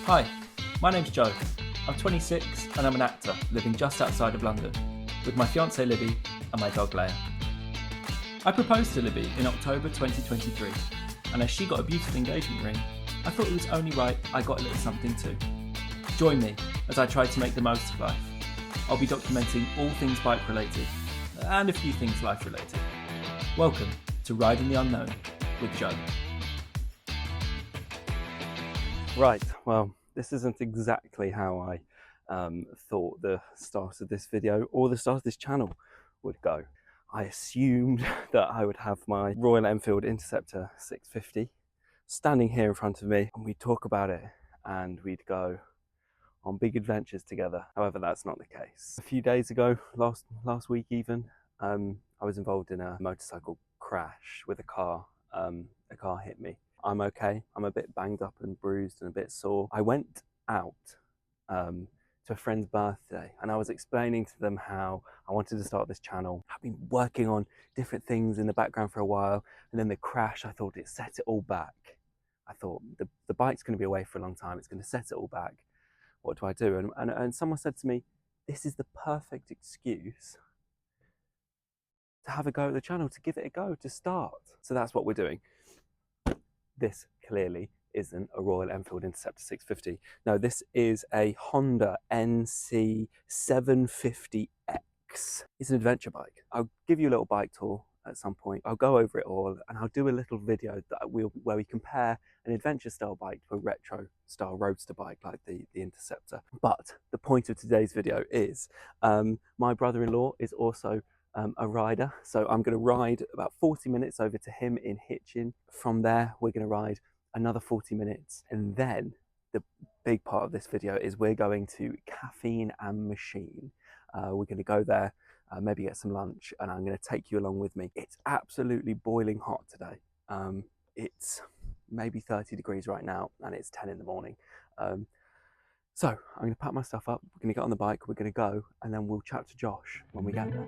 Hi, my name's Joe. I'm 26 and I'm an actor living just outside of London with my fiancée Libby and my dog Leia. I proposed to Libby in October 2023 and as she got a beautiful engagement ring, I thought it was only right I got a little something too. Join me as I try to make the most of life. I'll be documenting all things bike related and a few things life related. Welcome to Riding the Unknown with Joe. Right, well, this isn't exactly how I thought the start of this video or the start of this channel would go. I assumed that I would have my Royal Enfield Interceptor 650 standing here in front of me and we'd talk about it and we'd go on big adventures together. However, that's not the case. A few days ago, last week even, I was involved in a motorcycle crash with a car. A car hit me. I'm okay. I'm a bit banged up and bruised and a bit sore. I went out to a friend's birthday and I was explaining to them how I wanted to start this channel. I've been working on different things in the background for a while, and then the crash, I thought it set it all back. I thought the bike's going to be away for a long time. It's going to set it all back. What do I do? And someone said to me, this is the perfect excuse to have a go at the channel, to give it a go, to start. So that's what we're doing. This clearly isn't a Royal Enfield Interceptor 650. No, this is a Honda NC 750X. It's an adventure bike. I'll give you a little bike tour at some point. I'll go over it all and I'll do a little video where we compare an adventure style bike to a retro style roadster bike like the Interceptor. But the point of today's video is my brother-in-law is also a rider, so I'm going to ride about 40 minutes over to him in Hitchin. From there we're going to ride another 40 minutes, and then the big part of this video is we're going to Caffeine and Machine. We're going to go there, maybe get some lunch, and I'm going to take you along with me. It's absolutely boiling hot today. It's maybe 30 degrees right now and it's 10 in the morning. So I'm going to pack my stuff up, we're going to get on the bike, we're going to go, and then we'll chat to Josh when we get there.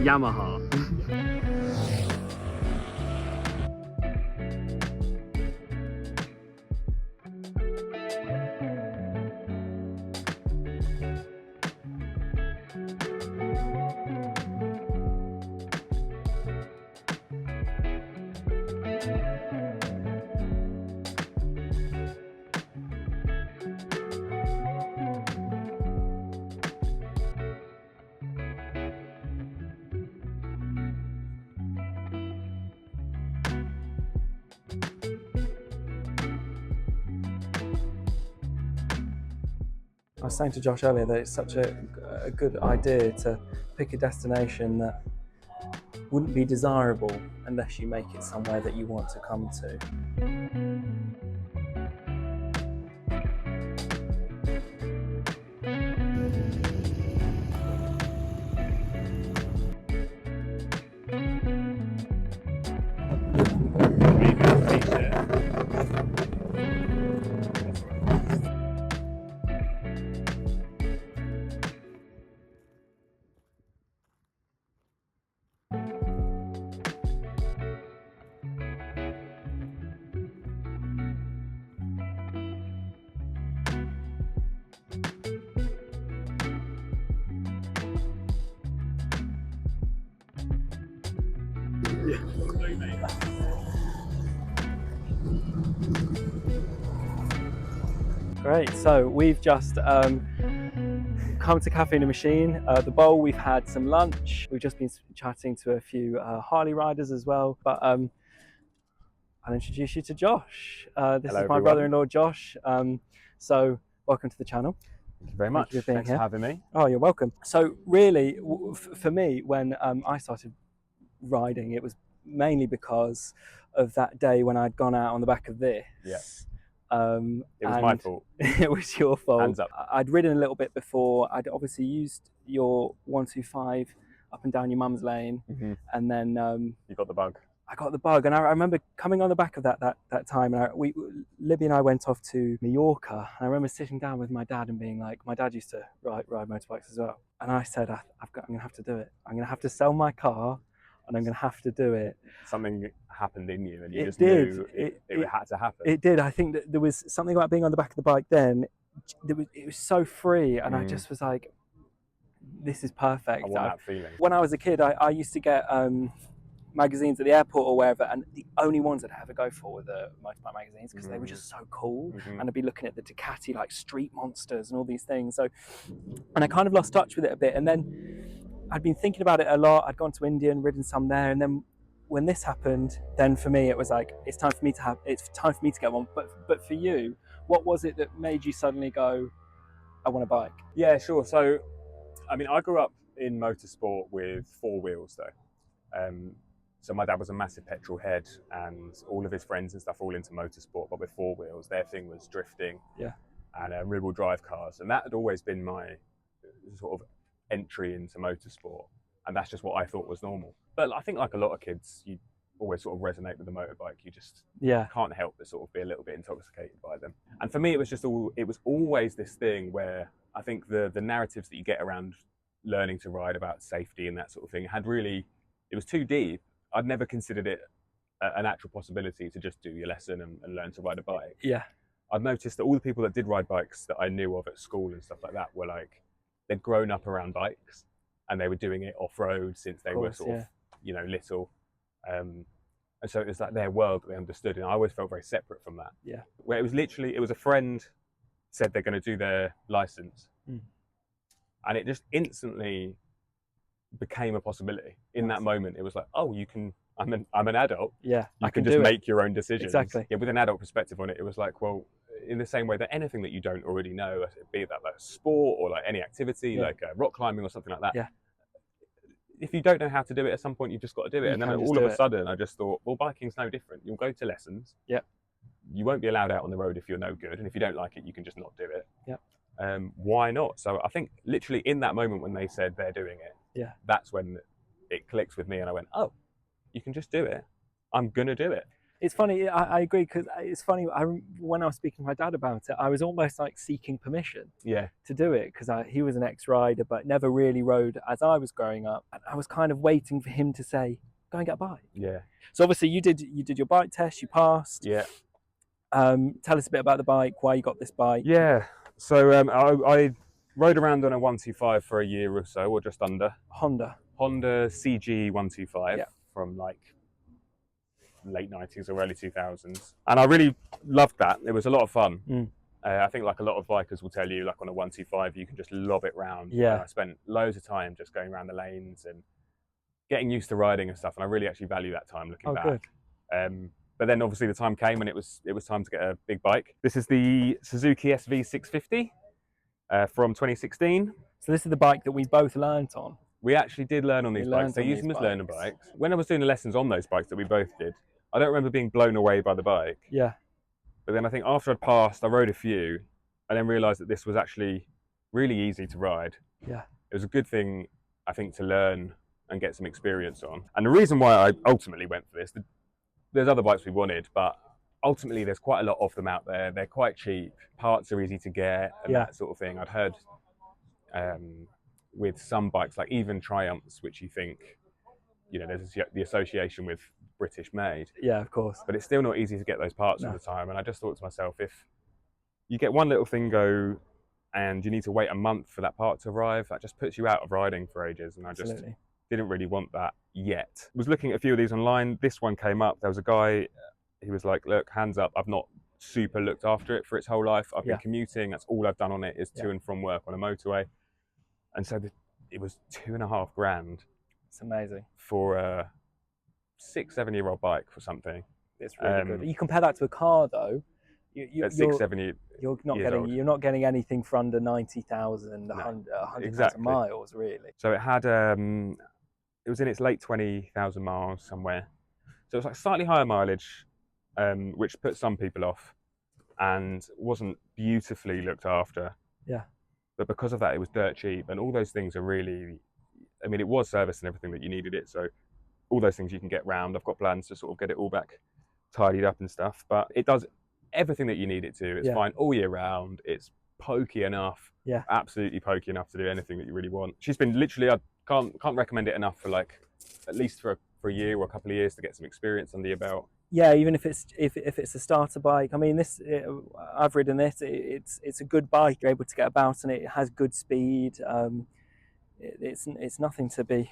Yamaha. I was saying to Josh earlier that it's such a good idea to pick a destination that wouldn't be desirable unless you make it somewhere that you want to come to. Great, so we've just come to Caffeine and Machine. The Bowl, we've had some lunch. We've just been chatting to a few Harley riders as well. But I'll introduce you to Josh. This Hello, is my everyone. brother-in-law, Josh. So welcome to the channel. Thank you very Thank much. you for being Thanks here. for having me. Oh, you're welcome. So really, for me, when I started riding, it was mainly because of that day when I'd gone out on the back of this. Yeah. It was my fault. It was your fault. Hands up. I'd ridden a little bit before. I'd obviously used your 125 up and down your mum's lane, and then You got the bug. I got the bug. And I remember coming on the back of that time, and Libby and I went off to Mallorca, and I remember sitting down with my dad and being like, my dad used to ride motorbikes as well, and I said, I'm going to have to do it. I'm going to have to sell my car, and I'm going to have to do it. Something happened in you, and you just did. knew it had to happen. It did. I think that there was something about being on the back of the bike then. It was so free, and I just was like, this is perfect. I want that feeling. When I was a kid, I used to get magazines at the airport or wherever, and the only ones I'd ever go for were the motorbike magazines because they were just so cool, and I'd be looking at the Ducati like Street Monsters and all these things. So, and I kind of lost touch with it a bit, and then I'd been thinking about it a lot. I'd gone to India and ridden some there, and then when this happened, then for me it was like, it's time for me to get one. But for you, what was it that made you suddenly go, I want a bike? Yeah, sure. So, I mean, I grew up in motorsport with four wheels though. So my dad was a massive petrol head, and all of his friends and stuff all into motorsport, but with four wheels. Their thing was drifting, and rear-wheel drive cars, and that had always been my sort of entry into motorsport, and that's just what I thought was normal. But I think, like a lot of kids, you always sort of resonate with the motorbike. You just can't help but sort of be a little bit intoxicated by them. And for me, it was always this thing where I think the narratives that you get around learning to ride about safety and that sort of thing it was too deep. I'd never considered it an actual possibility to just do your lesson and learn to ride a bike. Yeah. I've noticed that all the people that did ride bikes that I knew of at school and stuff like that were like, they'd grown up around bikes and they were doing it off-road since they were sort of, little. And so it was like their world that they understood. And I always felt very separate from that. Yeah. Where it was a friend said they're going to do their license. And it just instantly became a possibility. In that moment, it was like, oh, I'm an adult. Yeah, I can just make your own decisions. Exactly. Yeah, with an adult perspective on it, it was like, well, in the same way that anything that you don't already know, be that like sport or like any activity, like rock climbing or something like that. Yeah. If you don't know how to do it, at some point you've just got to do it. And then all of a sudden, I just thought, well, biking's no different. You'll go to lessons. Yeah. You won't be allowed out on the road if you're no good, and if you don't like it, you can just not do it. Yeah. Why not? So I think literally in that moment when they said they're doing it, that's when it clicks with me, and I went, oh, you can just do it. I'm gonna do it. It's funny. I agree, because it's funny. When I was speaking to my dad about it, I was almost like seeking permission to do it, because he was an ex-rider but never really rode as I was growing up, and I was kind of waiting for him to say, go and get a bike. Yeah. So obviously you did your bike test, you passed. Yeah. Tell us a bit about the bike, why you got this bike. Yeah. So I rode around on a 125 for a year or so, or just under. Honda CG 125 from like late 90s or early 2000s, and I really loved that. It was a lot of fun. I think like a lot of bikers will tell you, like on a 125 you can just lob it round. I spent loads of time just going around the lanes and getting used to riding and stuff, and I really actually value that time looking back. Good. But then obviously the time came when it was time to get a big bike. This is the Suzuki SV 650 from 2016. So this is the bike that we both learnt on. We actually did learn on these bikes. They used them as learner bikes. When I was doing the lessons on those bikes that we both did, I don't remember being blown away by the bike. Yeah. But then I think after I'd passed, I rode a few, and then realised that this was actually really easy to ride. Yeah. It was a good thing, I think, to learn and get some experience on. And the reason why I ultimately went for this, there's other bikes we wanted, but ultimately there's quite a lot of them out there. They're quite cheap, parts are easy to get, and that sort of thing. I'd heard with some bikes, like even Triumphs, which you think, there's the association with British made. Yeah, of course. But it's still not easy to get those parts all the time. And I just thought to myself, if you get one little thing go and you need to wait a month for that part to arrive, that just puts you out of riding for ages. And I just didn't really want that yet. Was looking at a few of these online. This one came up. There was a guy, he was like, look, hands up, I've not super looked after it for its whole life. I've been commuting. That's all I've done on it is to and from work on a motorway. And so it was $2.5 grand. It's amazing. For a 6-7 year old bike for something. It's really good. You compare that to a car though, at 6, 7 years you're not old. you're not getting anything for under 90,000, 100,000 exactly. miles really. So it had it was in its late 20,000 miles somewhere. So it was like slightly higher mileage, which put some people off, and wasn't beautifully looked after. Yeah. But because of that, it was dirt cheap, and all those things are really, I mean, it was serviced and everything that you needed it. So all those things you can get round. I've got plans to sort of get it all back tidied up and stuff, but it does everything that you need it to. It's fine all year round. It's pokey enough. Yeah. Absolutely pokey enough to do anything that you really want. She's been literally, I can't recommend it enough for like, at least for a year or a couple of years to get some experience under your belt. Yeah, even if it's a starter bike. I mean, I've ridden this. It's a good bike. You're able to get about, and it has good speed. It's nothing to be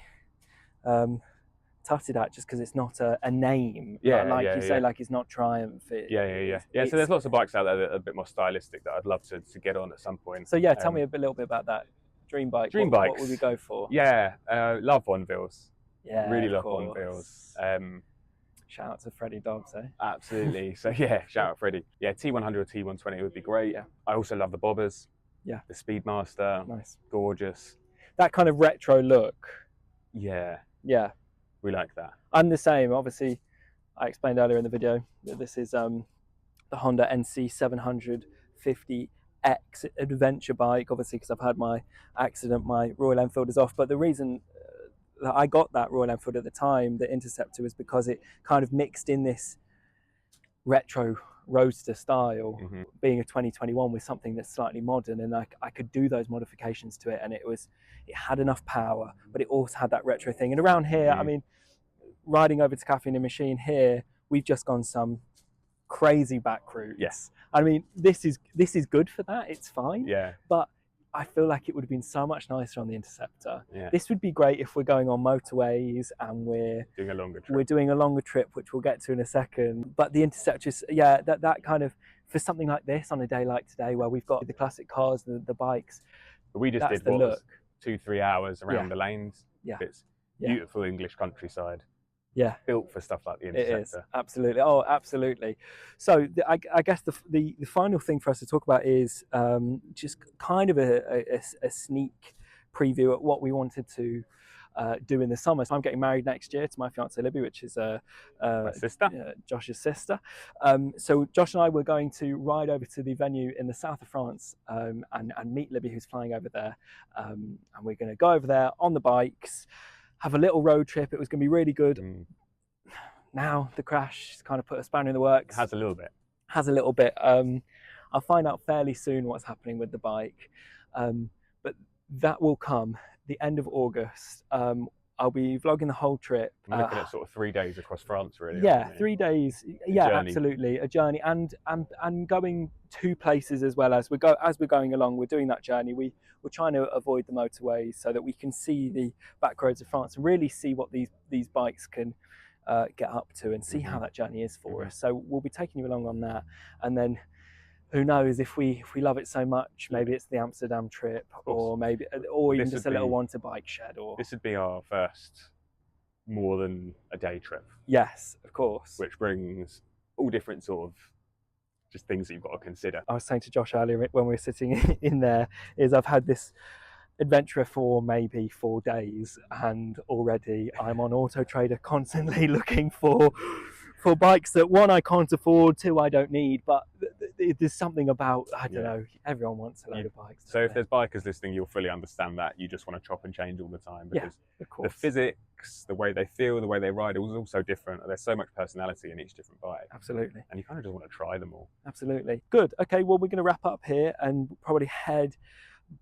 tutted at just because it's not a name. Yeah, like yeah, you say, like it's not Triumph. Yeah. So there's lots of bikes out there that are a bit more stylistic that I'd love to get on at some point. So yeah, tell me a little bit about that dream bike. Bikes. What would we go for? Yeah, love Bonvilles. Yeah, really love Bonvilles. Shout out to Freddie Dobbs, eh? Absolutely. So yeah, shout out Freddie. Yeah, T100 or T120 would be great. Yeah. I also love the Bobbers. Yeah. The Speedmaster. Nice. Gorgeous. That kind of retro look. Yeah. Yeah. We like that. I'm the same. Obviously, I explained earlier in the video that this is the Honda NC 750X adventure bike. Obviously, because I've had my accident, my Royal Enfield is off. But the reason that I got that Royal Enfield at the time, the Interceptor, was because it kind of mixed in this retro roadster style, being a 2021, with something that's slightly modern, and I could do those modifications to it, and it had enough power, but it also had that retro thing. And around here, I mean, riding over to Caffeine and Machine here, we've just gone some crazy back routes. Yes. I mean, this is good for that. It's fine. Yeah. But I feel like it would have been so much nicer on the Interceptor. Yeah. This would be great if we're going on motorways and we're doing a longer trip. We're doing a longer trip, which we'll get to in a second. But the Interceptor, yeah, that kind of, for something like this on a day like today, where we've got the classic cars, the bikes. But we just did the look. 2-3 hours around the lanes. Yeah. It's beautiful English countryside. Yeah, built for stuff like the Interceptor. It is, absolutely. Oh, absolutely. So I guess the final thing for us to talk about is just kind of a sneak preview at what we wanted to do in the summer. So I'm getting married next year to my fiancée Libby, which is my sister, Josh's sister. So Josh and I were going to ride over to the venue in the south of France and meet Libby, who's flying over there, and we're going to go over there on the bikes, have a little road trip. It was going to be really good. Now the crash kind of put a spanner in the works. Has a little bit. I'll find out fairly soon what's happening with the bike, but that will come the end of August. I'll be vlogging the whole trip. I'm looking at sort of 3 days across France, really. Yeah, 3 days. Yeah, journey. Absolutely, a journey, and going to places as well as we're going along. We're doing that journey. We're trying to avoid the motorways so that we can see the back roads of France and really see what these bikes can get up to, and see how that journey is for us. So we'll be taking you along on that, and then who knows, if we love it so much, maybe it's the Amsterdam trip, or even just a little one to Bike Shed. Or this would be our first more than a day trip. Yes, of course. Which brings all different sort of just things that you've got to consider. I was saying to Josh earlier when we were sitting in there, is I've had this adventure for maybe 4 days, and already I'm on Auto Trader constantly looking for bikes that, one, I can't afford, two, I don't need, but there's something about, I don't know, everyone wants a load of bikes. So if there's bikers listening, you'll fully understand that. You just want to chop and change all the time, because of course, the physics, the way they feel, the way they ride, it was all so different. There's so much personality in each different bike. Absolutely. And you kind of just want to try them all. Absolutely. Good. Okay, well, we're going to wrap up here and probably head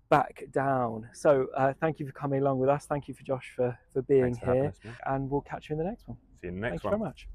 back down. So thank you for coming along with us. Thank you for Josh for being here, and we'll catch you in the next one. See you in the next one. Thank you very much.